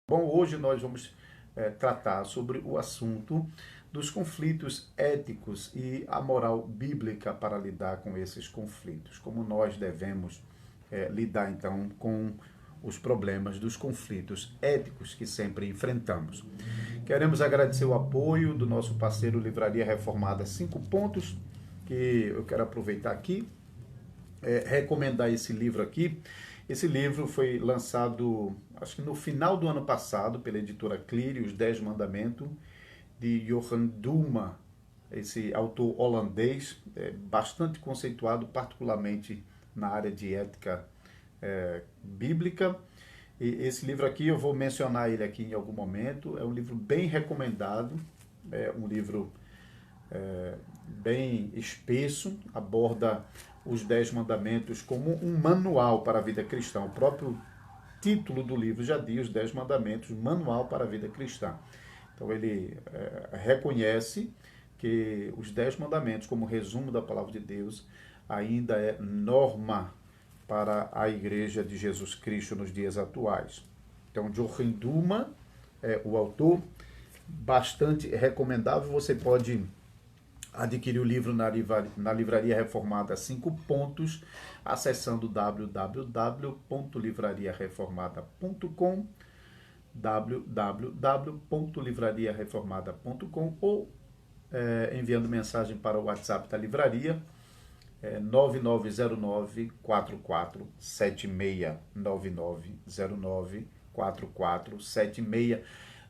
Bom, hoje nós vamos tratar sobre o assunto dos conflitos éticos e a moral bíblica para lidar com esses conflitos. Como nós devemos lidar então com os problemas dos conflitos éticos que sempre enfrentamos. Queremos agradecer o apoio do nosso parceiro Livraria Reformada 5 Pontos, que eu quero aproveitar aqui, recomendar esse livro aqui. Esse livro foi lançado, acho que no final do ano passado, pela editora Cleary, Os 10 Mandamentos, de Johan Duma, esse autor holandês, bastante conceituado, particularmente na área de ética bíblica. E esse livro aqui, eu vou mencionar ele aqui em algum momento, é um livro bem recomendado, é um livro bem espesso, aborda os 10 mandamentos como um manual para a vida cristã. O próprio título do livro já diz os 10 mandamentos, manual para a vida cristã. Então ele reconhece que os 10 mandamentos, como resumo da palavra de Deus, ainda é norma para a igreja de Jesus Cristo nos dias atuais. Então, Joachim Duma é o autor, bastante recomendável. Você pode adquirir o livro na Livraria Reformada 5 Pontos, acessando www.livrariareformada.com, www.livrariareformada.com, ou enviando mensagem para o WhatsApp da livraria, 9909-4476, 9909-4476.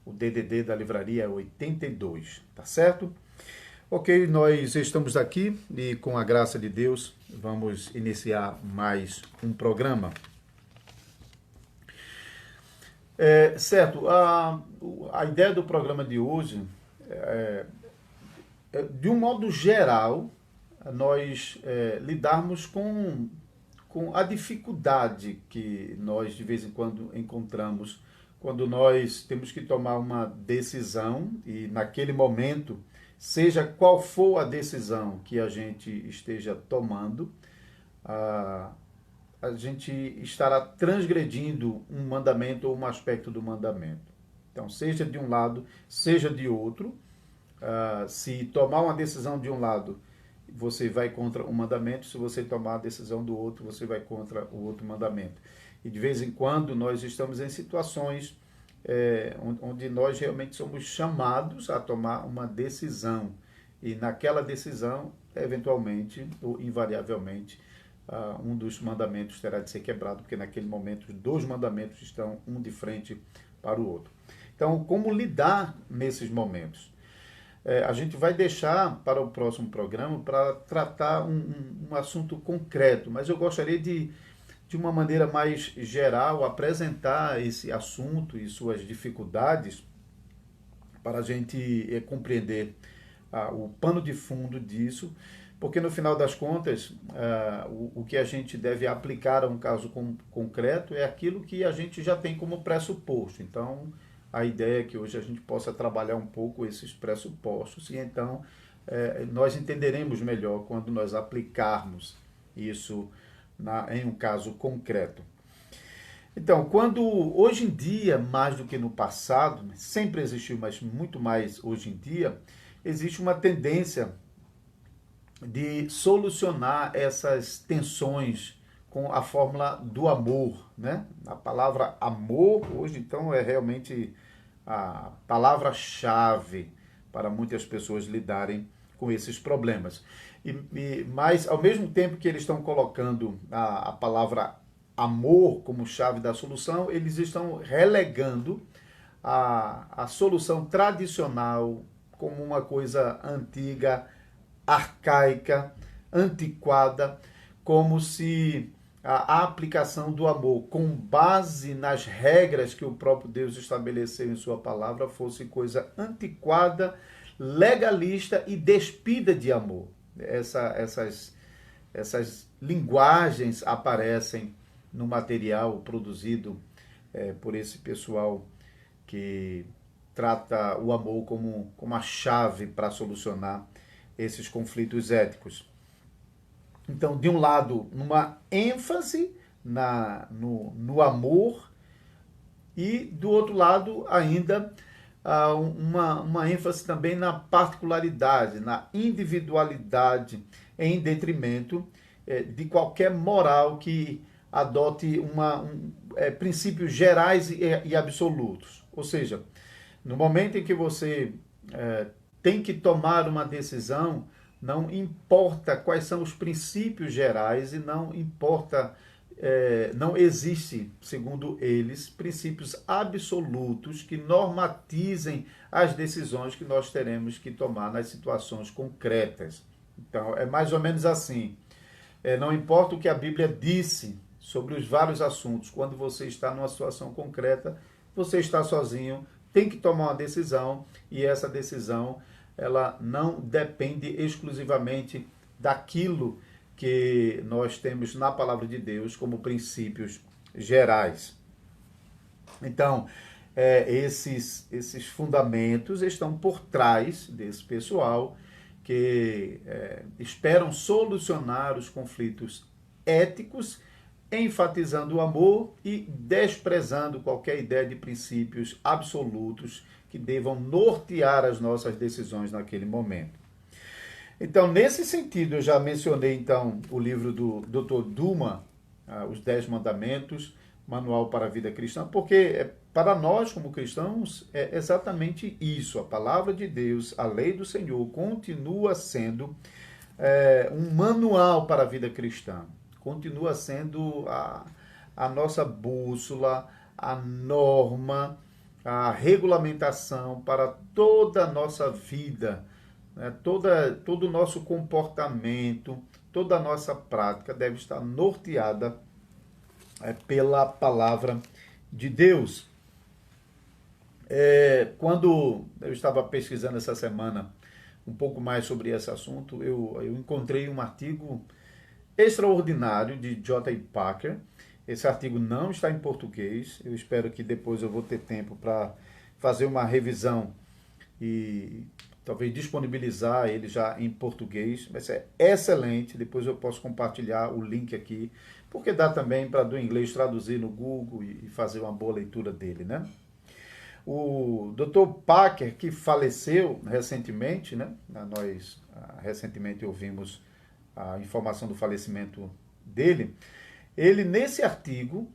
O DDD da livraria é 82, tá certo? Ok, nós estamos aqui e com a graça de Deus vamos iniciar mais um programa. Certo, a ideia do programa de hoje de um modo geral, nós lidarmos com a dificuldade que nós de vez em quando encontramos quando nós temos que tomar uma decisão e naquele momento, seja qual for a decisão que a gente esteja tomando, a gente estará transgredindo um mandamento ou um aspecto do mandamento. Então, seja de um lado, seja de outro, se tomar uma decisão de um lado, você vai contra o mandamento, se você tomar a decisão do outro, você vai contra o outro mandamento. E de vez em quando nós estamos em situações onde nós realmente somos chamados a tomar uma decisão. E naquela decisão, eventualmente ou invariavelmente, um dos mandamentos terá de ser quebrado, porque naquele momento os dois mandamentos estão um de frente para o outro. Então, como lidar nesses momentos? A gente vai deixar para o próximo programa para tratar um assunto concreto, mas eu gostaria de uma maneira mais geral, apresentar esse assunto e suas dificuldades para a gente compreender o pano de fundo disso, porque no final das contas, o que a gente deve aplicar a um caso concreto é aquilo que a gente já tem como pressuposto. Então, a ideia é que hoje a gente possa trabalhar um pouco esses pressupostos e então nós entenderemos melhor quando nós aplicarmos isso em um caso concreto. Então, quando hoje em dia, mais do que no passado, sempre existiu, mas muito mais hoje em dia, existe uma tendência de solucionar essas tensões com a fórmula do amor, né? A palavra amor hoje então é realmente a palavra-chave para muitas pessoas lidarem com esses problemas. Mas ao mesmo tempo que eles estão colocando a palavra amor como chave da solução, eles estão relegando a solução tradicional como uma coisa antiga, arcaica, antiquada, como se a aplicação do amor com base nas regras que o próprio Deus estabeleceu em sua palavra fosse coisa antiquada, legalista e despida de amor. Essas linguagens aparecem no material produzido por esse pessoal que trata o amor como a chave para solucionar esses conflitos éticos. Então, de um lado, numa ênfase no amor E, do outro lado, ainda uma ênfase também na particularidade, na individualidade, em detrimento de qualquer moral que adote princípios gerais e absolutos. Ou seja, no momento em que você tem que tomar uma decisão, não importa quais são os princípios gerais e não importa, não existe, segundo eles, princípios absolutos que normatizem as decisões que nós teremos que tomar nas situações concretas. Então, é mais ou menos assim. Não importa o que a Bíblia disse sobre os vários assuntos, quando você está numa situação concreta, você está sozinho, tem que tomar uma decisão, e essa decisão ela não depende exclusivamente daquilo que nós temos na palavra de Deus como princípios gerais. Então, esses fundamentos estão por trás desse pessoal que esperam solucionar os conflitos éticos, enfatizando o amor e desprezando qualquer ideia de princípios absolutos que devam nortear as nossas decisões naquele momento. Então, nesse sentido, eu já mencionei então o livro do Dr. Duma, Os 10 Mandamentos, Manual para a Vida Cristã, porque para nós como cristãos é exatamente isso. A palavra de Deus, a lei do Senhor, continua sendo um manual para a vida cristã. Continua sendo a nossa bússola, a norma, a regulamentação para toda a nossa vida, né? Todo o nosso comportamento, toda a nossa prática deve estar norteada pela palavra de Deus. Quando eu estava pesquisando essa semana um pouco mais sobre esse assunto, eu encontrei um artigo extraordinário de J.I. Packer. Esse artigo não está em português. Eu espero que depois eu vou ter tempo para fazer uma revisão e talvez disponibilizar ele já em português. Vai ser excelente. Depois eu posso compartilhar o link aqui, porque dá também para do inglês traduzir no Google e fazer uma boa leitura dele, né? O Dr. Packer, que faleceu recentemente, né? Nós recentemente ouvimos a informação do falecimento dele. Ele, nesse artigo,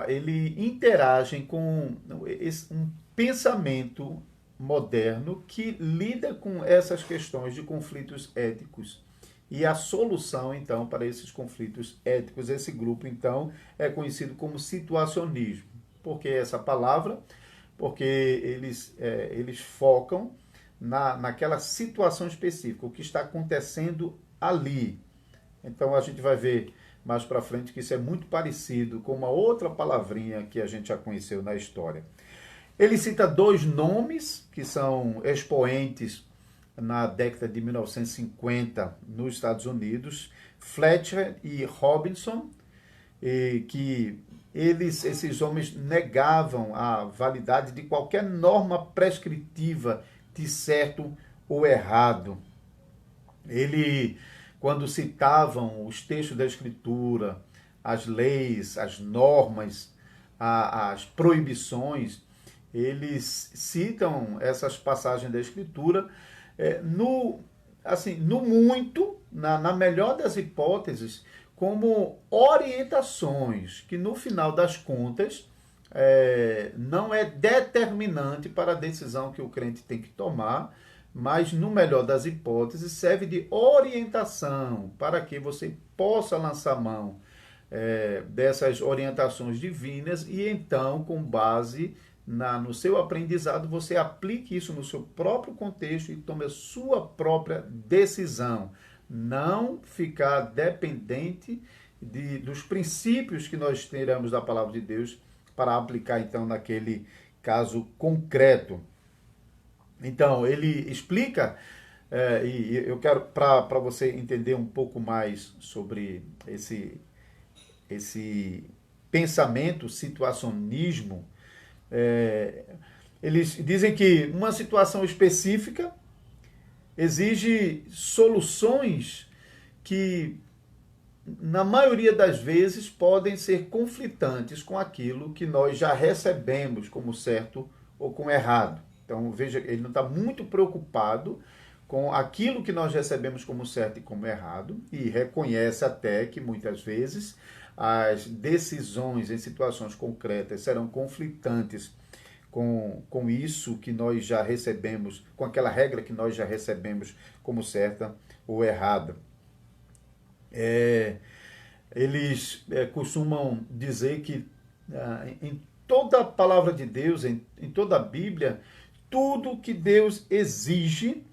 ele interage com um pensamento moderno que lida com essas questões de conflitos éticos. E a solução, então, para esses conflitos éticos, esse grupo, então, é conhecido como situacionismo. Por que essa palavra? Porque eles focam naquela situação específica, o que está acontecendo ali. Então, a gente vai ver mais para frente que isso é muito parecido com uma outra palavrinha que a gente já conheceu na história. Ele cita 2 nomes que são expoentes na década de 1950 nos Estados Unidos, Fletcher e Robinson, que esses homens negavam a validade de qualquer norma prescritiva de certo ou errado. Quando citavam os textos da Escritura, as leis, as normas, as proibições, eles citam essas passagens da Escritura na melhor das hipóteses, como orientações, que no final das contas não é determinante para a decisão que o crente tem que tomar, mas no melhor das hipóteses serve de orientação para que você possa lançar mão dessas orientações divinas e então, com base no seu aprendizado, você aplique isso no seu próprio contexto e tome a sua própria decisão. Não ficar dependente dos princípios que nós tiramos da palavra de Deus para aplicar então naquele caso concreto. Então, ele explica, e eu quero, para você entender um pouco mais sobre esse pensamento, situacionismo, eles dizem que uma situação específica exige soluções que na maioria das vezes, podem ser conflitantes com aquilo que nós já recebemos como certo ou como errado. Então, veja, ele não está muito preocupado com aquilo que nós recebemos como certo e como errado, e reconhece até que muitas vezes as decisões em situações concretas serão conflitantes com isso que nós já recebemos, com aquela regra que nós já recebemos como certa ou errada. Eles costumam dizer que em toda a palavra de Deus, em toda a Bíblia, tudo que Deus exige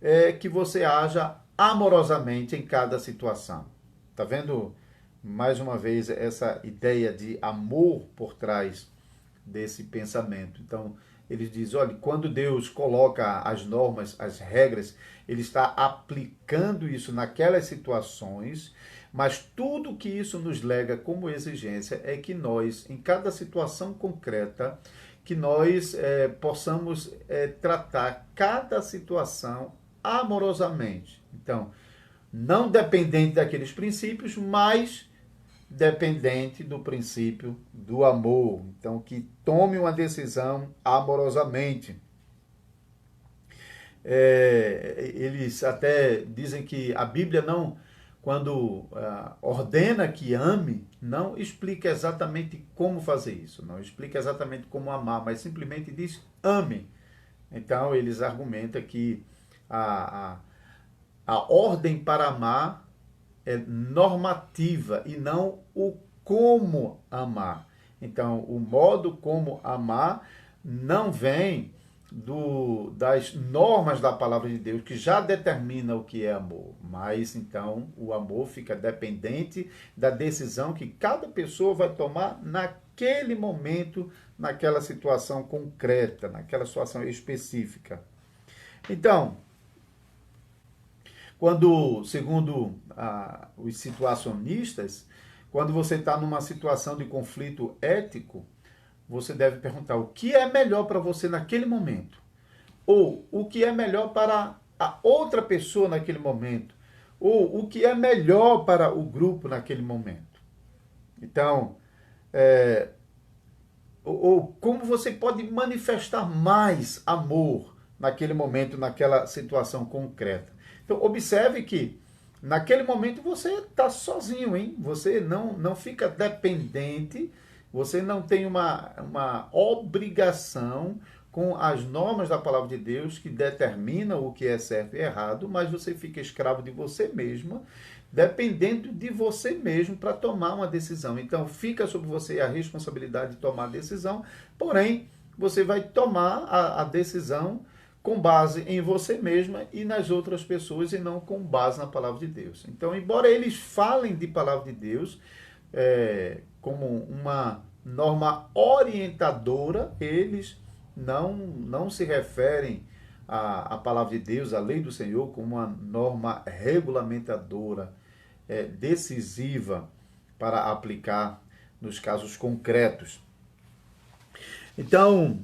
é que você haja amorosamente em cada situação. Está vendo, mais uma vez, essa ideia de amor por trás desse pensamento. Então, eles dizem, olha, quando Deus coloca as normas, as regras, ele está aplicando isso naquelas situações, mas tudo que isso nos lega como exigência é que nós, em cada situação concreta, que nós possamos tratar cada situação amorosamente. Então, não dependente daqueles princípios, mas dependente do princípio do amor. Então, que tome uma decisão amorosamente. Eles até dizem que a Bíblia não, quando ordena que ame, não explica exatamente como fazer isso, não explica exatamente como amar, mas simplesmente diz ame. Então, eles argumentam que a ordem para amar é normativa e não o como amar. Então, o modo como amar não vem das normas da palavra de Deus, que já determina o que é amor. Mas, então, o amor fica dependente da decisão que cada pessoa vai tomar naquele momento, naquela situação concreta, naquela situação específica. Então, quando, segundo os situacionistas, quando você está numa situação de conflito ético, você deve perguntar o que é melhor para você naquele momento, ou o que é melhor para a outra pessoa naquele momento, ou o que é melhor para o grupo naquele momento. Então, ou como você pode manifestar mais amor naquele momento, naquela situação concreta. Então, observe que naquele momento você está sozinho, hein? Você não fica dependente, você não tem uma obrigação com as normas da palavra de Deus que determinam o que é certo e errado, mas você fica escravo de você mesma, dependendo de você mesmo para tomar uma decisão. Então, fica sobre você a responsabilidade de tomar a decisão, porém, você vai tomar a decisão com base em você mesma e nas outras pessoas, e não com base na palavra de Deus. Então, embora eles falem de palavra de Deus como uma norma orientadora, eles não se referem à palavra de Deus, à lei do Senhor, como uma norma regulamentadora, decisiva para aplicar nos casos concretos. Então,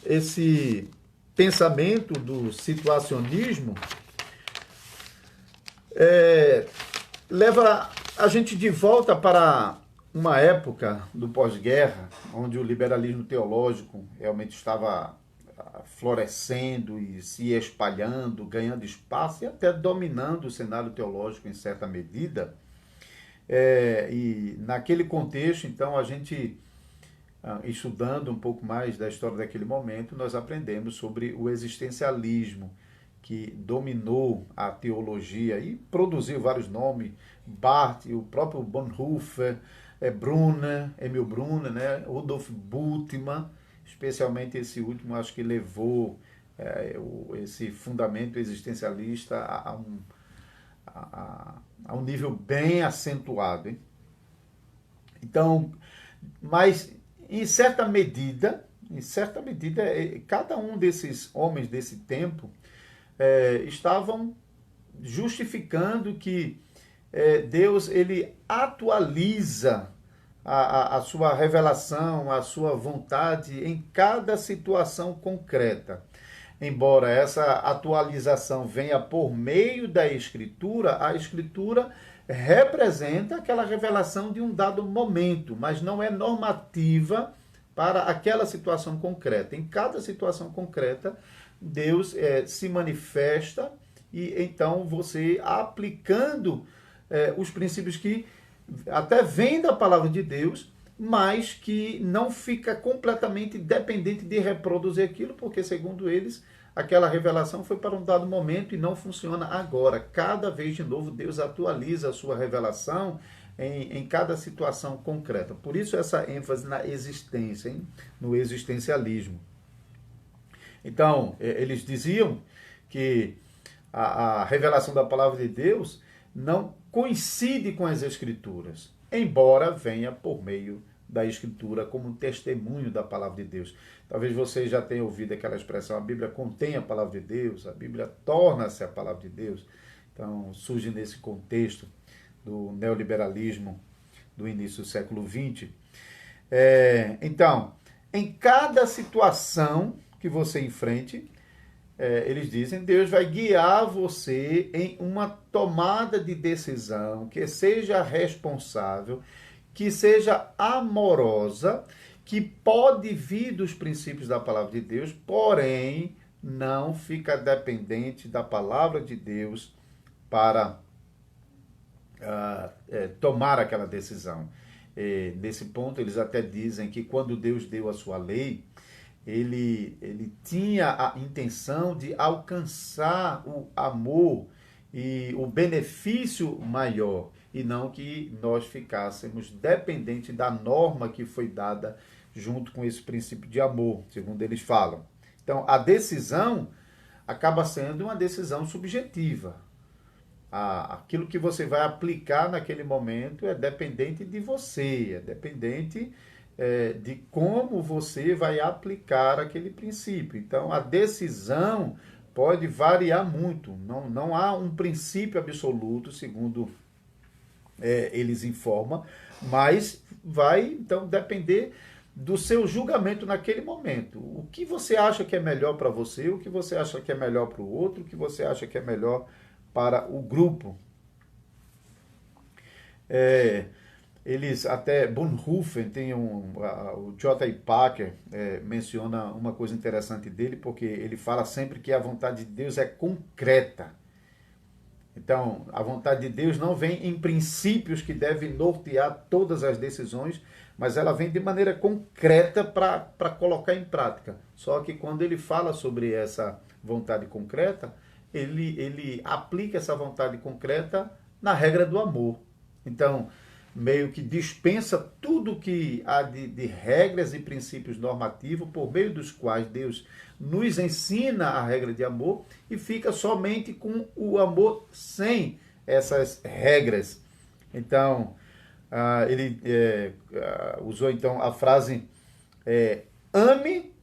esse pensamento do situacionismo leva a gente de volta para uma época do pós-guerra, onde o liberalismo teológico realmente estava florescendo e se espalhando, ganhando espaço e até dominando o cenário teológico em certa medida. E naquele contexto, então, a gente, estudando um pouco mais da história daquele momento, nós aprendemos sobre o existencialismo, que dominou a teologia e produziu vários nomes, Barth, o próprio Bonhoeffer, Brunner, Emil Brunner, né? Rudolf Bultmann, especialmente esse último, acho que levou esse fundamento existencialista a um nível bem acentuado, hein? Então, mas em certa medida, cada um desses homens desse tempo estavam justificando que Deus ele atualiza a sua revelação, a sua vontade em cada situação concreta. embora essa atualização venha por meio da Escritura, a Escritura representa aquela revelação de um dado momento, mas não é normativa para aquela situação concreta. Em cada situação concreta, Deus se manifesta e então você aplicando os princípios que até vêm da palavra de Deus, mas que não fica completamente dependente de reproduzir aquilo, porque segundo eles, aquela revelação foi para um dado momento e não funciona agora. Cada vez de novo, Deus atualiza a sua revelação em cada situação concreta. Por isso essa ênfase na existência, hein? No existencialismo. Então, eles diziam que a revelação da palavra de Deus não coincide com as Escrituras, embora venha por meio da Escritura como um testemunho da palavra de Deus. Talvez você já tenha ouvido aquela expressão, a Bíblia contém a palavra de Deus, a Bíblia torna-se a palavra de Deus. Então, surge nesse contexto do neoliberalismo do início do século XX. Então, em cada situação que você enfrente, eles dizem, Deus vai guiar você em uma tomada de decisão que seja responsável, que seja amorosa, que pode vir dos princípios da palavra de Deus, porém não fica dependente da palavra de Deus para tomar aquela decisão. Nesse ponto, eles até dizem que quando Deus deu a sua lei, ele tinha a intenção de alcançar o amor e o benefício maior, e não que nós ficássemos dependentes da norma que foi dada junto com esse princípio de amor, segundo eles falam. Então, a decisão acaba sendo uma decisão subjetiva. Aquilo que você vai aplicar naquele momento é dependente de você, é dependente de como você vai aplicar aquele princípio. Então, a decisão pode variar muito. Não há um princípio absoluto, segundo eles informam, mas vai, então, depender do seu julgamento naquele momento. O que você acha que é melhor para você, o que você acha que é melhor para o outro, o que você acha que é melhor para o grupo. Eles até, Bonhoeffer, tem o J.I. Packer menciona uma coisa interessante dele, porque ele fala sempre que a vontade de Deus é concreta. Então, a vontade de Deus não vem em princípios que devem nortear todas as decisões, mas ela vem de maneira concreta para colocar em prática. Só que quando ele fala sobre essa vontade concreta, ele aplica essa vontade concreta na regra do amor. Então, meio que dispensa tudo que há de regras e princípios normativos por meio dos quais Deus nos ensina a regra de amor e fica somente com o amor sem essas regras. Então, ele usou então a frase ame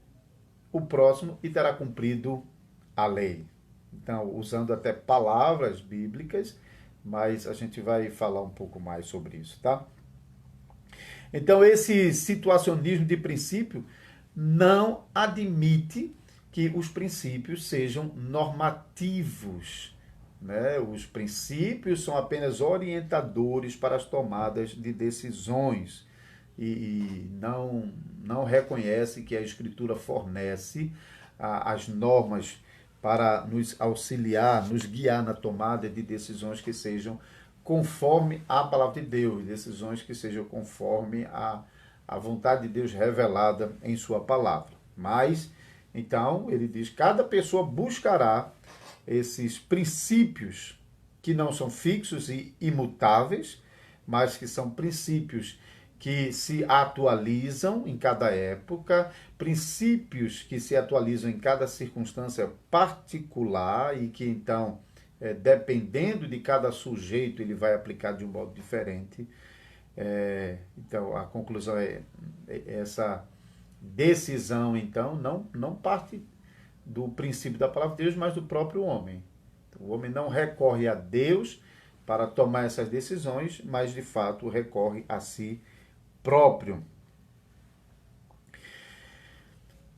o próximo e terá cumprido a lei. Então, usando até palavras bíblicas, mas a gente vai falar um pouco mais sobre isso, tá? Então, esse situacionismo de princípio não admite que os princípios sejam normativos, né? Os princípios são apenas orientadores para as tomadas de decisões e não reconhece que a Escritura fornece as normas para nos auxiliar, nos guiar na tomada de decisões que sejam conforme a palavra de Deus, decisões que sejam conforme a vontade de Deus revelada em sua palavra. Mas, então, ele diz, cada pessoa buscará esses princípios que não são fixos e imutáveis, mas que são princípios que se atualizam em cada época, princípios que se atualizam em cada circunstância particular e que, então, dependendo de cada sujeito, ele vai aplicar de um modo diferente. Então, a conclusão é essa decisão, então, não parte do princípio da palavra de Deus, mas do próprio homem. Então, o homem não recorre a Deus para tomar essas decisões, mas, de fato, recorre a si próprio.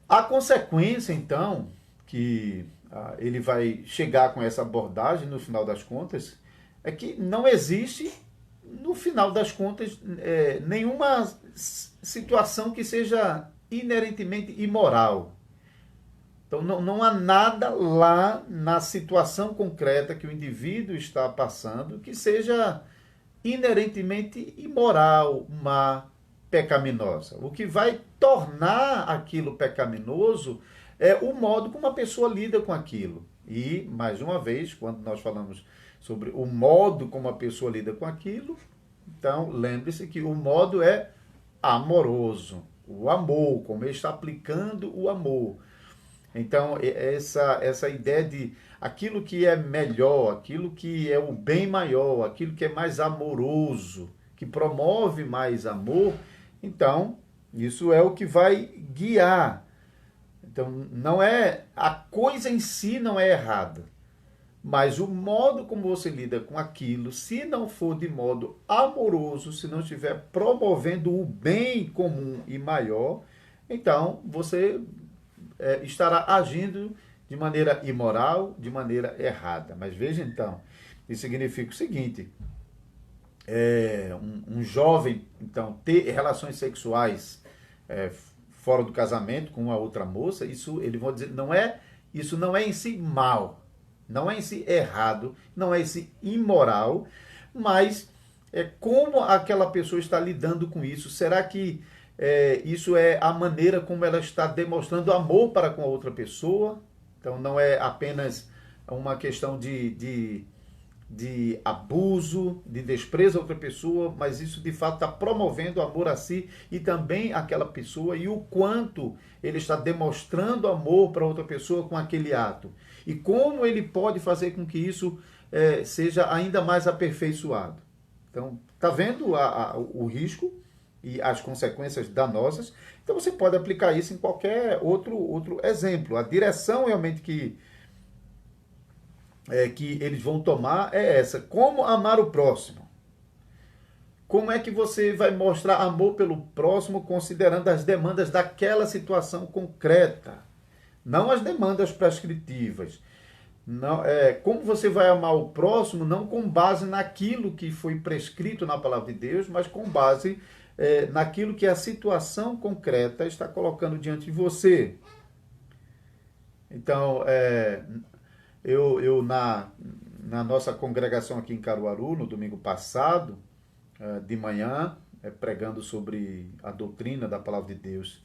A consequência, então, que ele vai chegar com essa abordagem no final das contas, é que não existe, no final das contas, nenhuma situação que seja inerentemente imoral. Então não há nada lá na situação concreta que o indivíduo está passando que seja inerentemente imoral, má, pecaminosa. O que vai tornar aquilo pecaminoso é o modo como a pessoa lida com aquilo. E, mais uma vez, quando nós falamos sobre o modo como a pessoa lida com aquilo, então lembre-se que o modo é amoroso. O amor, como ele está aplicando o amor. Então, essa ideia de aquilo que é melhor, aquilo que é o bem maior, aquilo que é mais amoroso, que promove mais amor, então, isso é o que vai guiar. Então, não é a coisa em si não é errada, mas o modo como você lida com aquilo, se não for de modo amoroso, se não estiver promovendo o bem comum e maior, então você estará agindo de maneira imoral, de maneira errada. Mas veja então, isso significa o seguinte: um jovem então ter relações sexuais fora do casamento com uma outra moça, isso eles vão dizer, isso não é em si mal, não é em si errado, não é em si imoral, mas como aquela pessoa está lidando com isso. Será que isso é a maneira como ela está demonstrando amor para com a outra pessoa? Então não é apenas uma questão de abuso, de desprezo a outra pessoa, mas isso de fato está promovendo amor a si e também àquela pessoa, e o quanto ele está demonstrando amor para outra pessoa com aquele ato. E como ele pode fazer com que isso seja ainda mais aperfeiçoado. Então, está vendo o risco e as consequências danosas? Então você pode aplicar isso em qualquer outro exemplo. A direção realmente que eles vão tomar é essa. Como amar o próximo? Como é que você vai mostrar amor pelo próximo considerando as demandas daquela situação concreta? Não as demandas prescritivas. Não, como você vai amar o próximo não com base naquilo que foi prescrito na palavra de Deus, mas com base naquilo que a situação concreta está colocando diante de você. Então, eu na nossa congregação aqui em Caruaru, no domingo passado, de manhã, pregando sobre a doutrina da palavra de Deus,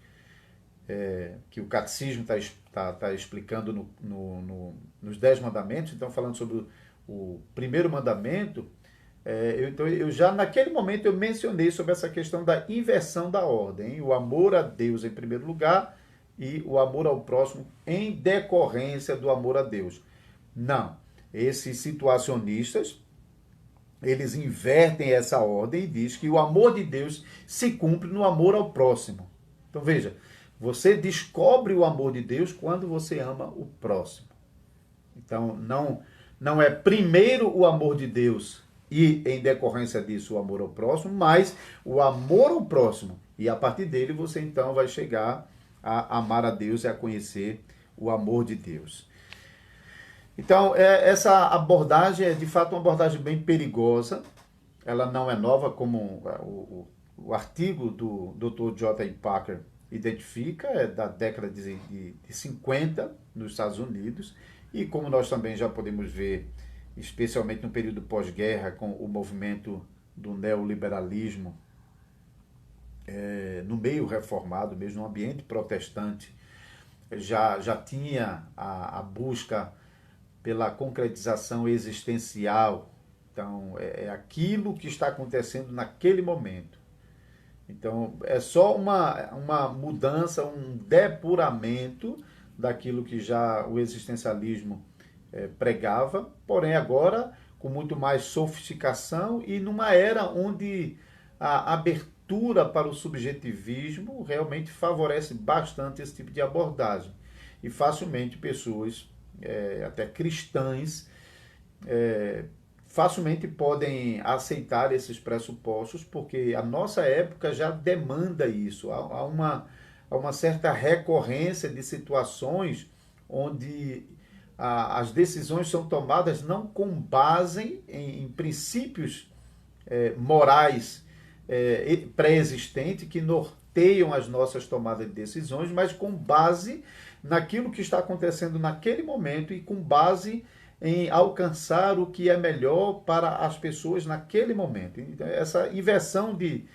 que o catecismo está explicando nos 10 mandamentos, então falando sobre o primeiro mandamento, então eu já naquele momento eu mencionei sobre essa questão da inversão da ordem, o amor a Deus em primeiro lugar e o amor ao próximo em decorrência do amor a Deus. Não, esses situacionistas, eles invertem essa ordem e diz que o amor de Deus se cumpre no amor ao próximo. Então veja, você descobre o amor de Deus quando você ama o próximo. Então não é primeiro o amor de Deus e em decorrência disso o amor ao próximo, mas o amor ao próximo. E a partir dele você então vai chegar a amar a Deus e a conhecer o amor de Deus. Então, essa abordagem é de fato uma abordagem bem perigosa. Ela não é nova, como o artigo do Dr. J.I. Packer identifica, é da década de 50 nos Estados Unidos, e como nós também já podemos ver, especialmente no período pós-guerra, com o movimento do neoliberalismo no meio reformado, mesmo no ambiente protestante, já tinha a busca pela concretização existencial. Então, é aquilo que está acontecendo naquele momento. Então, é só uma mudança, um depuramento daquilo que já o existencialismo pregava, porém agora com muito mais sofisticação e numa era onde a abertura para o subjetivismo realmente favorece bastante esse tipo de abordagem. E facilmente pessoas, até cristãs, facilmente podem aceitar esses pressupostos, porque a nossa época já demanda isso. Há uma certa recorrência de situações onde as decisões são tomadas não com base em princípios morais pré-existentes que norteiam as nossas tomadas de decisões, mas com base naquilo que está acontecendo naquele momento e com base em alcançar o que é melhor para as pessoas naquele momento. Então, essa inversão de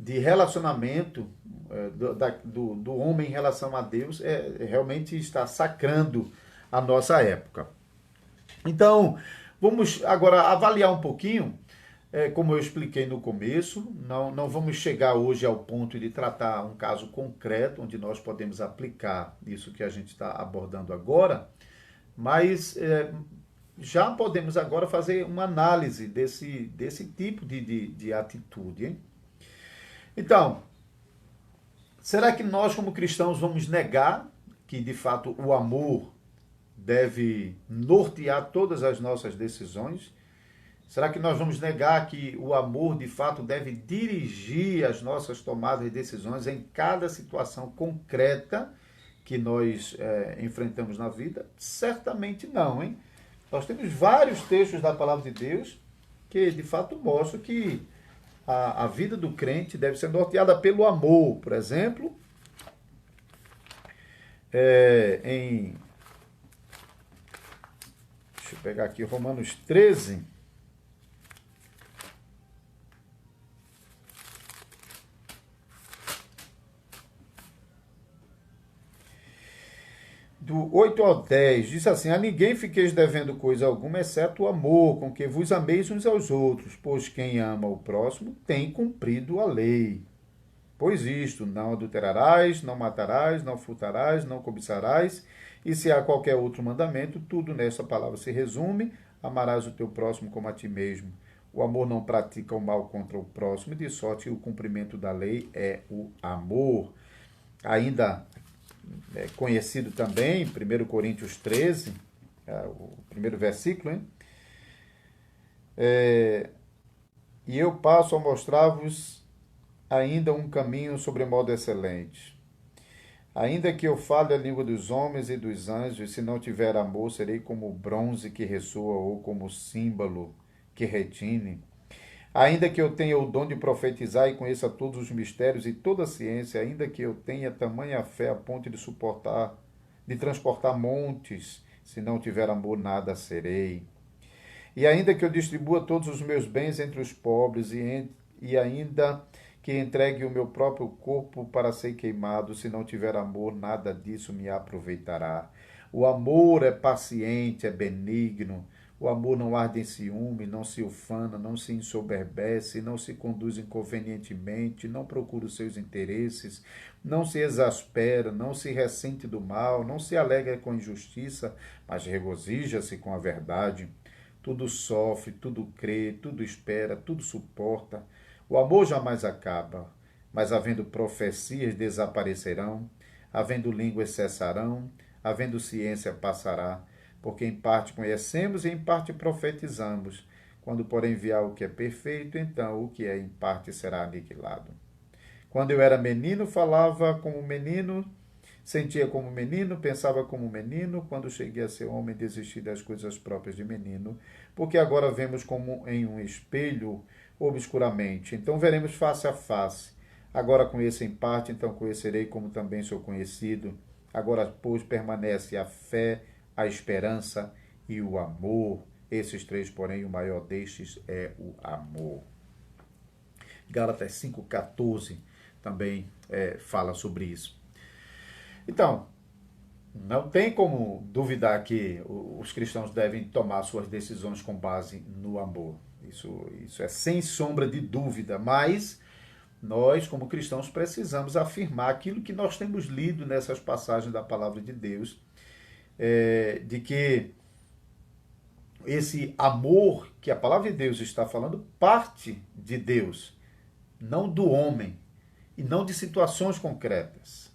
relacionamento do homem em relação a Deus realmente está sacrando a nossa época. Então, vamos agora avaliar um pouquinho, como eu expliquei no começo, não vamos chegar hoje ao ponto de tratar um caso concreto, onde nós podemos aplicar isso que a gente está abordando agora, mas já podemos agora fazer uma análise desse tipo de atitude, hein? Então, será que nós como cristãos vamos negar que de fato o amor deve nortear todas as nossas decisões? Será que nós vamos negar que o amor de fato deve dirigir as nossas tomadas de decisões em cada situação concreta que nós enfrentamos na vida? Certamente não, hein? Nós temos vários textos da palavra de Deus que de fato mostram que a vida do crente deve ser norteada pelo amor. Por exemplo, deixa eu pegar aqui Romanos 13. Do 8 ao 10, diz assim: a ninguém fiqueis devendo coisa alguma, exceto o amor, com que vos ameis uns aos outros, pois quem ama o próximo tem cumprido a lei. Pois isto, não adulterarás, não matarás, não furtarás, não cobiçarás, e se há qualquer outro mandamento, tudo nessa palavra se resume: amarás o teu próximo como a ti mesmo. O amor não pratica o mal contra o próximo, de sorte que o cumprimento da lei é o amor. Ainda conhecido também, 1 Coríntios 13, o primeiro versículo, hein? E eu passo a mostrar-vos ainda um caminho sobremodo excelente. Ainda que eu fale a língua dos homens e dos anjos, se não tiver amor, serei como o bronze que ressoa ou como o símbolo que retine. Ainda que eu tenha o dom de profetizar e conheça todos os mistérios e toda a ciência, ainda que eu tenha tamanha fé a ponto de transportar montes, se não tiver amor, nada serei. E ainda que eu distribua todos os meus bens entre os pobres, e ainda que entregue o meu próprio corpo para ser queimado, se não tiver amor, nada disso me aproveitará. O amor é paciente, é benigno. O amor não arde em ciúme, não se ufana, não se ensoberbece, não se conduz inconvenientemente, não procura os seus interesses, não se exaspera, não se ressente do mal, não se alegra com injustiça, mas regozija-se com a verdade. Tudo sofre, tudo crê, tudo espera, tudo suporta. O amor jamais acaba, mas havendo profecias desaparecerão, havendo línguas cessarão, havendo ciência passará. Porque em parte conhecemos e em parte profetizamos. Quando, porém, vier o que é perfeito, então o que é em parte será aniquilado. Quando eu era menino, falava como menino, sentia como menino, pensava como menino. Quando cheguei a ser homem, desisti das coisas próprias de menino, porque agora vemos como em um espelho obscuramente. Então veremos face a face. Agora conheço em parte, então conhecerei como também sou conhecido. Agora, pois, permanece a fé, a esperança e o amor. Esses três, porém, o maior destes é o amor. Gálatas 5,14 também fala sobre isso. Então, não tem como duvidar que os cristãos devem tomar suas decisões com base no amor. Isso é sem sombra de dúvida, mas nós, como cristãos, precisamos afirmar aquilo que nós temos lido nessas passagens da palavra de Deus, de que esse amor que a palavra de Deus está falando parte de Deus, não do homem, e não de situações concretas.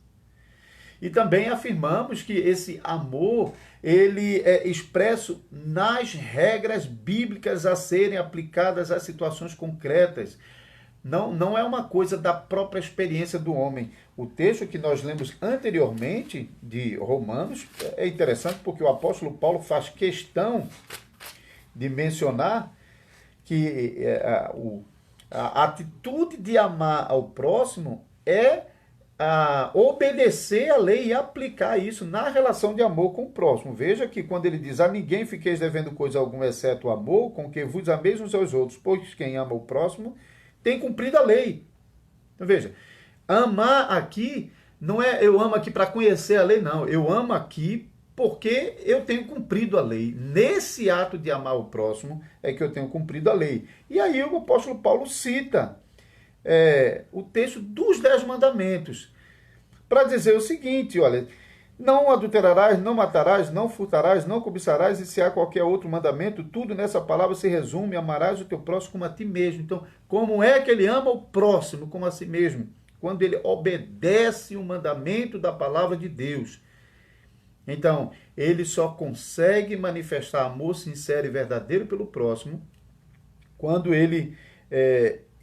E também afirmamos que esse amor, ele é expresso nas regras bíblicas a serem aplicadas às situações concretas. não é uma coisa da própria experiência do homem. O texto que nós lemos anteriormente, de Romanos, é interessante porque o apóstolo Paulo faz questão de mencionar que a atitude de amar ao próximo é obedecer a lei e aplicar isso na relação de amor com o próximo. Veja que quando ele diz: a ninguém fiqueis devendo coisa alguma, exceto o amor, com que vos ameis uns aos outros, pois quem ama o próximo tem cumprido a lei. Então veja, amar aqui não é eu amo aqui para conhecer a lei, não. Eu amo aqui porque eu tenho cumprido a lei. Nesse ato de amar o próximo é que eu tenho cumprido a lei. E aí o apóstolo Paulo cita o texto dos 10 mandamentos para dizer o seguinte: olha, não adulterarás, não matarás, não furtarás, não cobiçarás, e se há qualquer outro mandamento, tudo nessa palavra se resume: amarás o teu próximo como a ti mesmo. Então, como é que ele ama o próximo como a si mesmo? Quando ele obedece o mandamento da palavra de Deus. Então, ele só consegue manifestar amor sincero e verdadeiro pelo próximo quando ele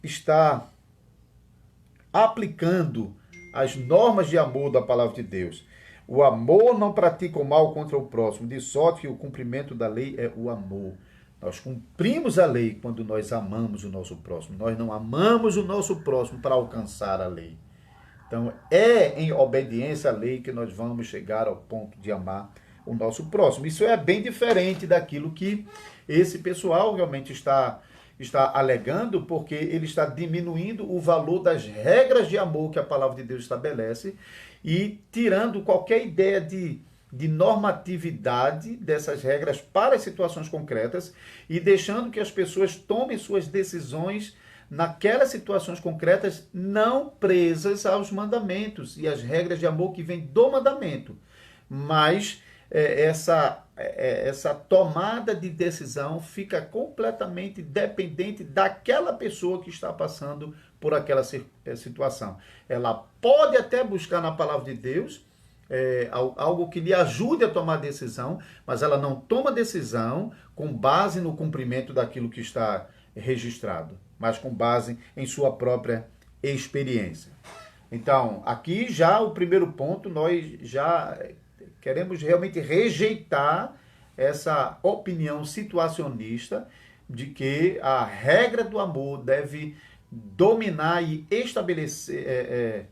está aplicando as normas de amor da palavra de Deus. O amor não pratica o mal contra o próximo, de sorte que o cumprimento da lei é o amor. Nós cumprimos a lei quando nós amamos o nosso próximo. Nós não amamos o nosso próximo para alcançar a lei. Então, é em obediência à lei que nós vamos chegar ao ponto de amar o nosso próximo. Isso é bem diferente daquilo que esse pessoal realmente está alegando, porque ele está diminuindo o valor das regras de amor que a palavra de Deus estabelece e tirando qualquer ideia de normatividade dessas regras para as situações concretas e deixando que as pessoas tomem suas decisões naquelas situações concretas, não presas aos mandamentos e às regras de amor que vêm do mandamento. Mas essa tomada de decisão fica completamente dependente daquela pessoa que está passando por aquela situação. Ela pode até buscar na palavra de Deus algo que lhe ajude a tomar decisão, mas ela não toma decisão com base no cumprimento daquilo que está registrado, mas com base em sua própria experiência. Então, aqui já o primeiro ponto, nós já queremos realmente rejeitar essa opinião situacionista de que a regra do amor deve dominar e estabelecer,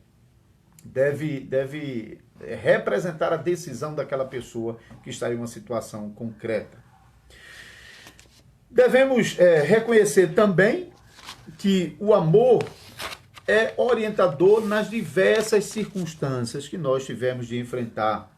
deve representar a decisão daquela pessoa que está em uma situação concreta. Devemos reconhecer também que o amor é orientador nas diversas circunstâncias que nós tivemos de enfrentar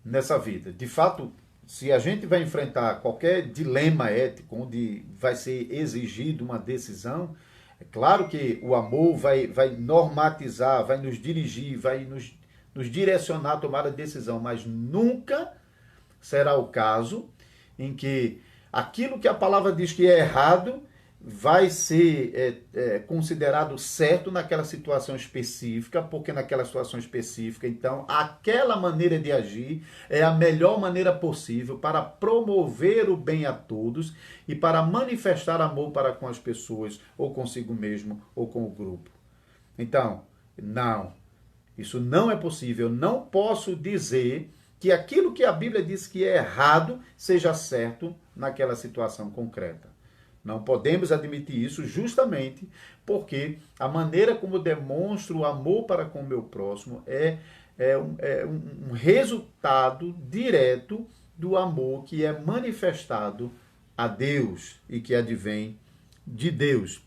nessa vida. De fato, se a gente vai enfrentar qualquer dilema ético onde vai ser exigido uma decisão, é claro que o amor vai normatizar, vai nos dirigir, vai nos direcionar a tomar a decisão, mas nunca será o caso em que aquilo que a palavra diz que é errado vai ser considerado certo naquela situação específica, porque naquela situação específica, então, aquela maneira de agir é a melhor maneira possível para promover o bem a todos e para manifestar amor para com as pessoas, ou consigo mesmo, ou com o grupo. Então, não, isso não é possível. Eu não posso dizer que aquilo que a Bíblia diz que é errado seja certo naquela situação concreta. Não podemos admitir isso justamente porque a maneira como demonstro o amor para com o meu próximo é um resultado direto do amor que é manifestado a Deus e que advém de Deus.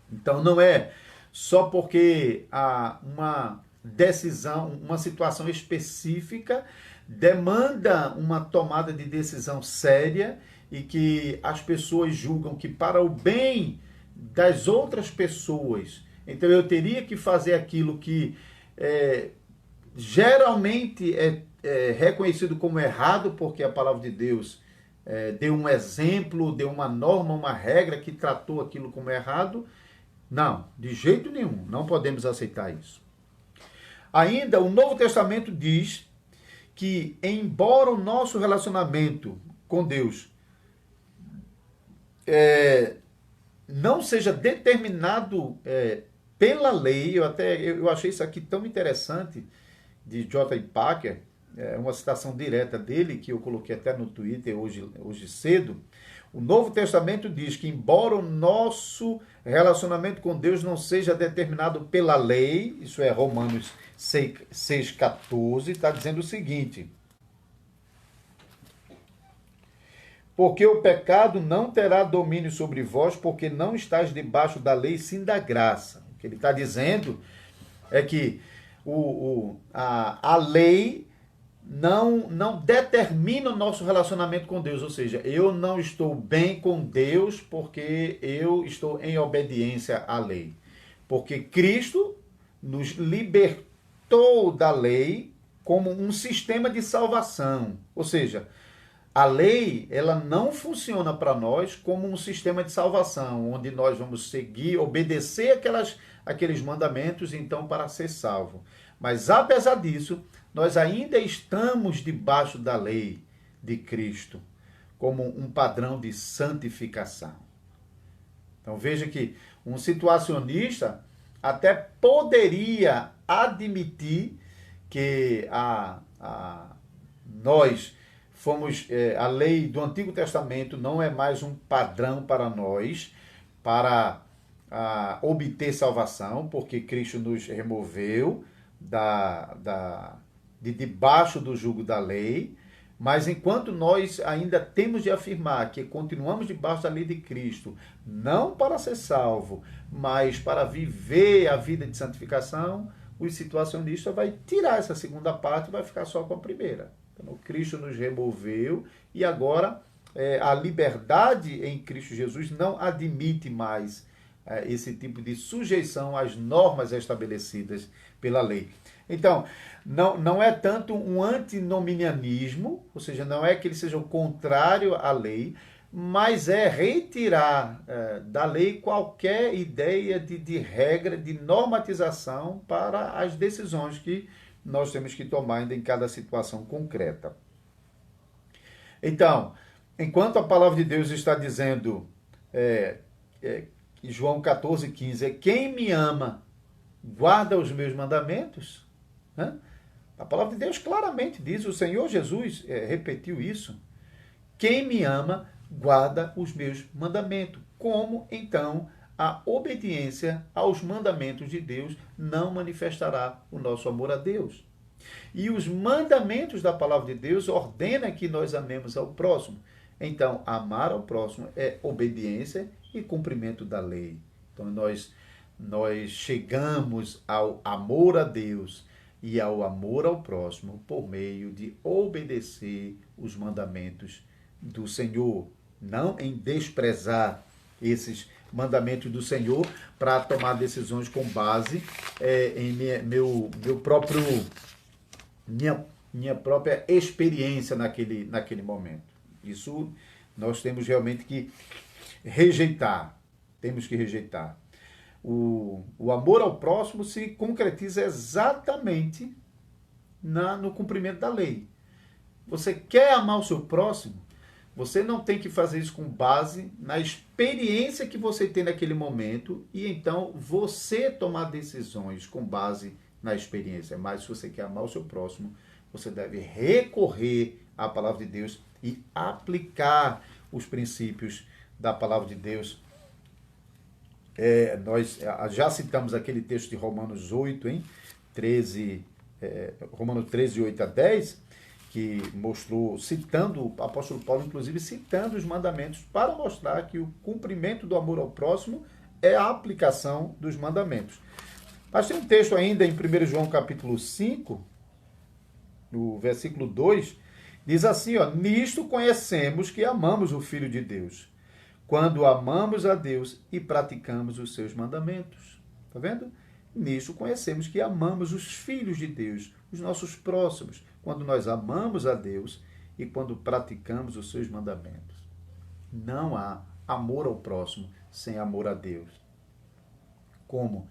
Então não é só porque há uma decisão, uma situação específica demanda uma tomada de decisão séria e que as pessoas julgam que para o bem das outras pessoas, então eu teria que fazer aquilo que geralmente é reconhecido como errado, porque a palavra de Deus deu um exemplo, deu uma norma, uma regra que tratou aquilo como errado. Não, de jeito nenhum, não podemos aceitar isso. Ainda o Novo Testamento diz que, embora o nosso relacionamento com Deus não seja determinado pela lei. Eu achei isso aqui tão interessante, de J. Packer, uma citação direta dele, que eu coloquei até no Twitter hoje cedo. O Novo Testamento diz que, embora o nosso relacionamento com Deus não seja determinado pela lei, isso é Romanos 6,14, está dizendo o seguinte: porque o pecado não terá domínio sobre vós, porque não estáis debaixo da lei, sim da graça. O que ele está dizendo é que a lei não determina o nosso relacionamento com Deus. Ou seja, eu não estou bem com Deus porque eu estou em obediência à lei. Porque Cristo nos libertou da lei como um sistema de salvação. Ou seja, a lei, ela não funciona para nós como um sistema de salvação, onde nós vamos seguir, obedecer aqueles mandamentos, então, para ser salvo. Mas, apesar disso, nós ainda estamos debaixo da lei de Cristo, como um padrão de santificação. Então, veja que um situacionista até poderia admitir que nós fomos, a lei do Antigo Testamento não é mais um padrão para nós, para obter salvação, porque Cristo nos removeu de debaixo do jugo da lei. Mas enquanto nós ainda temos de afirmar que continuamos debaixo da lei de Cristo, não para ser salvo, mas para viver a vida de santificação, o situacionista vai tirar essa segunda parte e vai ficar só com a primeira. Então, Cristo nos removeu e agora a liberdade em Cristo Jesus não admite mais esse tipo de sujeição às normas estabelecidas pela lei. Então, não é tanto um antinomianismo, ou seja, não é que ele seja o contrário à lei, mas é retirar da lei qualquer ideia de regra, de normatização para as decisões que nós temos que tomar ainda em cada situação concreta. Então, enquanto a palavra de Deus está dizendo, João 14,15, quem me ama guarda os meus mandamentos, né? A palavra de Deus claramente diz, o Senhor Jesus repetiu isso, quem me ama guarda os meus mandamentos. Como, então, a obediência aos mandamentos de Deus não manifestará o nosso amor a Deus? E os mandamentos da palavra de Deus ordenam que nós amemos ao próximo. Então, amar ao próximo é obediência e cumprimento da lei. Então, nós chegamos ao amor a Deus e ao amor ao próximo por meio de obedecer os mandamentos do Senhor, não em desprezar esses mandamentos do Senhor para tomar decisões com base em minha própria experiência naquele momento. Isso nós temos realmente que rejeitar. Temos que rejeitar. O amor ao próximo se concretiza exatamente no cumprimento da lei. Você quer amar o seu próximo? Você não tem que fazer isso com base na experiência que você tem naquele momento e então você tomar decisões com base na experiência. Mas se você quer amar o seu próximo, você deve recorrer à palavra de Deus e aplicar os princípios da palavra de Deus. Nós já citamos aquele texto de Romanos 8, Romanos 13, 8 a 10, que mostrou, citando, o apóstolo Paulo, inclusive, citando os mandamentos para mostrar que o cumprimento do amor ao próximo é a aplicação dos mandamentos. Mas tem um texto ainda em 1 João capítulo 5, no versículo 2, diz assim, nisto conhecemos que amamos o Filho de Deus, quando amamos a Deus e praticamos os seus mandamentos. Está vendo? Nisto conhecemos que amamos os filhos de Deus, os nossos próximos, quando nós amamos a Deus e quando praticamos os seus mandamentos. Não há amor ao próximo sem amor a Deus. Como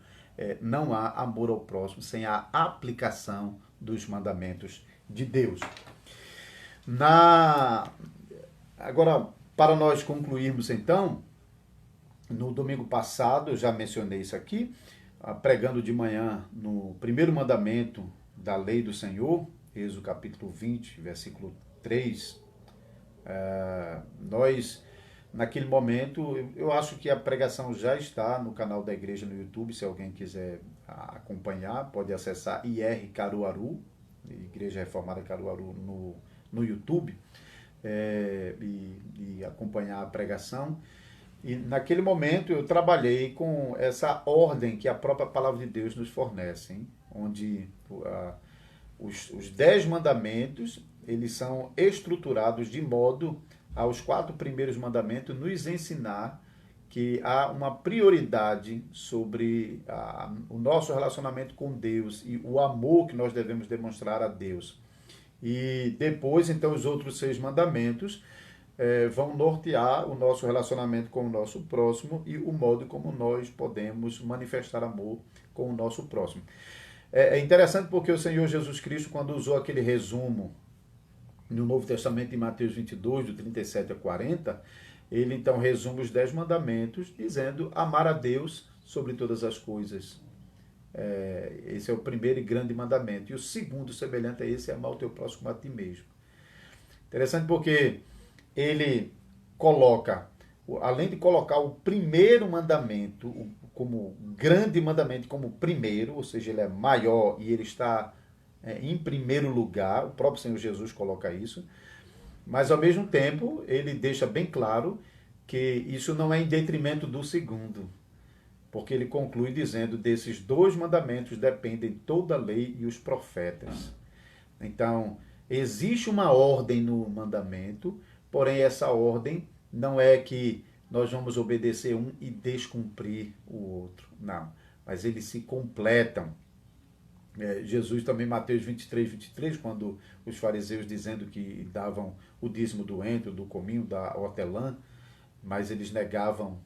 não há amor ao próximo sem a aplicação dos mandamentos de Deus. Agora, para nós concluirmos então, no domingo passado, eu já mencionei isso aqui, pregando de manhã no primeiro mandamento da lei do Senhor, Êxodo capítulo 20, versículo 3, nós, naquele momento, eu acho que a pregação já está no canal da igreja no YouTube, se alguém quiser acompanhar, pode acessar IR Caruaru, Igreja Reformada Caruaru no YouTube, e acompanhar a pregação. E naquele momento eu trabalhei com essa ordem que a própria palavra de Deus nos fornece, hein? Onde os 10 mandamentos, eles são estruturados de modo aos 4 primeiros mandamentos nos ensinar que há uma prioridade sobre o nosso relacionamento com Deus e o amor que nós devemos demonstrar a Deus. E depois, então, os outros 6 mandamentos vão nortear o nosso relacionamento com o nosso próximo e o modo como nós podemos manifestar amor com o nosso próximo. É interessante porque o Senhor Jesus Cristo, quando usou aquele resumo no Novo Testamento, em Mateus 22, do 37 a 40, ele então resume os 10 mandamentos, dizendo amar a Deus sobre todas as coisas. Esse é o primeiro e grande mandamento. E o segundo, semelhante a esse, é amar o teu próximo como a ti mesmo. Interessante porque ele coloca, além de colocar o primeiro mandamento como grande mandamento, como primeiro, ou seja, ele é maior e ele está em primeiro lugar, o próprio Senhor Jesus coloca isso, mas ao mesmo tempo ele deixa bem claro que isso não é em detrimento do segundo, porque ele conclui dizendo: desses 2 mandamentos dependem toda a lei e os profetas. Então, existe uma ordem no mandamento, porém essa ordem não é que nós vamos obedecer um e descumprir o outro. Não, mas eles se completam. Jesus também, Mateus 23, 23, quando os fariseus dizendo que davam o dízimo do entro, do cominho, da hortelã, mas eles negavam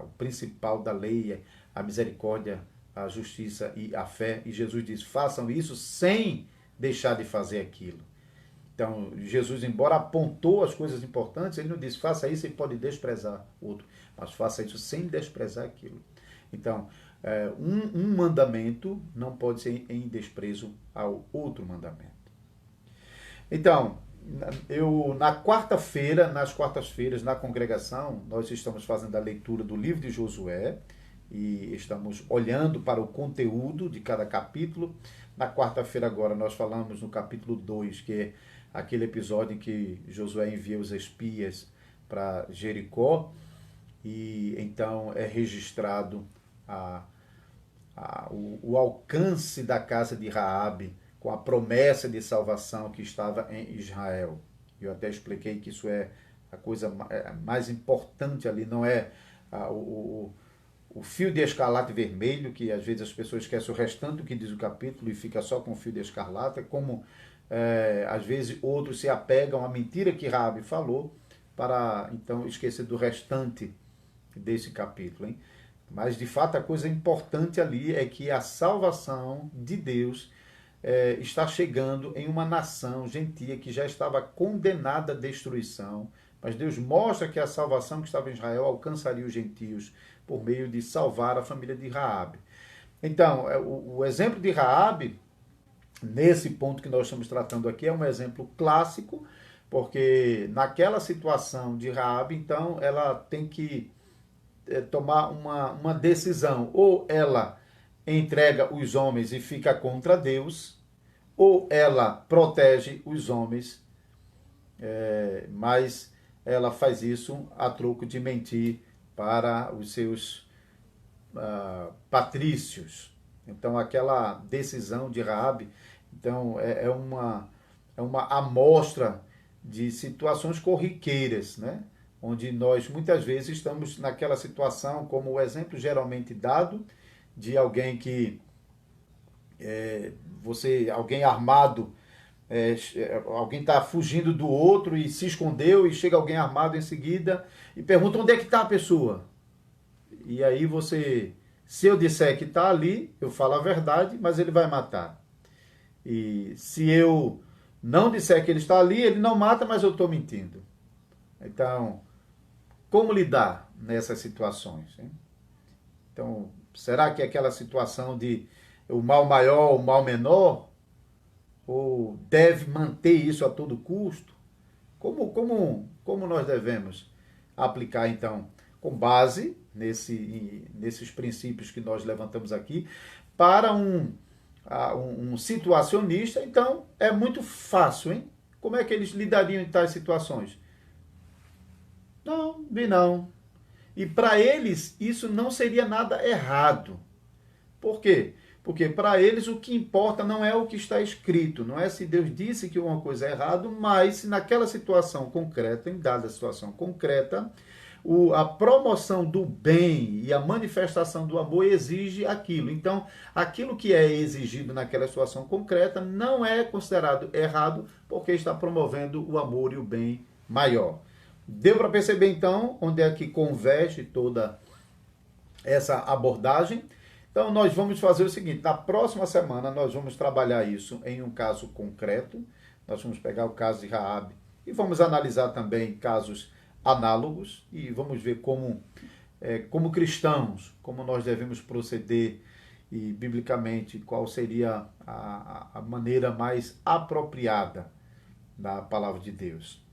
o principal da lei, a misericórdia, a justiça e a fé. E Jesus diz: façam isso sem deixar de fazer aquilo. Então, Jesus, embora apontou as coisas importantes, ele não disse: faça isso e pode desprezar o outro, mas faça isso sem desprezar aquilo. Então, um mandamento não pode ser em desprezo ao outro mandamento. Então, nas quartas-feiras, na congregação, nós estamos fazendo a leitura do livro de Josué e estamos olhando para o conteúdo de cada capítulo. Na quarta-feira agora nós falamos no capítulo 2, que é aquele episódio em que Josué envia os espias para Jericó, e então é registrado o alcance da casa de Raabe com a promessa de salvação que estava em Israel. Eu até expliquei que isso é a coisa mais importante ali, não é o fio de escarlate vermelho, que às vezes as pessoas esquecem o restante do que diz o capítulo e fica só com o fio de escarlate, como às vezes outros se apegam à mentira que Raabe falou para então esquecer do restante desse capítulo, hein? Mas de fato a coisa importante ali é que a salvação de Deus está chegando em uma nação gentia que já estava condenada à destruição, mas Deus mostra que a salvação que estava em Israel alcançaria os gentios por meio de salvar a família de Raabe. Então, o exemplo de Raabe, nesse ponto que nós estamos tratando aqui, é um exemplo clássico, porque naquela situação de Raabe, então, ela tem que tomar uma decisão. Ou ela entrega os homens e fica contra Deus, ou ela protege os homens, mas ela faz isso a troco de mentir para os seus patrícios. Então, aquela decisão de Raabe, então, é uma amostra de situações corriqueiras, né? Onde nós muitas vezes estamos naquela situação, como o exemplo geralmente dado, de alguém que alguém armado, alguém está fugindo do outro e se escondeu, e chega alguém armado em seguida e pergunta: onde é que está a pessoa? E aí se eu disser que está ali, eu falo a verdade, mas ele vai matar. E se eu não disser que ele está ali, ele não mata, mas eu estou mentindo. Então, como lidar nessas situações, hein? Então, será que aquela situação de o mal maior, o mal menor, ou deve manter isso a todo custo? Como nós devemos aplicar, então, com base nesses princípios que nós levantamos aqui, para um situacionista? Então, é muito fácil, hein? Como é que eles lidariam em tais situações? Não, vi não. E para eles, isso não seria nada errado. Por quê? Porque para eles o que importa não é o que está escrito, não é se Deus disse que uma coisa é errado, mas se naquela situação concreta, em dada situação concreta, a promoção do bem e a manifestação do amor exige aquilo. Então, aquilo que é exigido naquela situação concreta não é considerado errado, porque está promovendo o amor e o bem maior. Deu para perceber, então, onde é que converge toda essa abordagem? Então, nós vamos fazer o seguinte: na próxima semana, nós vamos trabalhar isso em um caso concreto. Nós vamos pegar o caso de Raabe e vamos analisar também casos análogos e vamos ver como cristãos, como nós devemos proceder e, biblicamente, qual seria a maneira mais apropriada da palavra de Deus.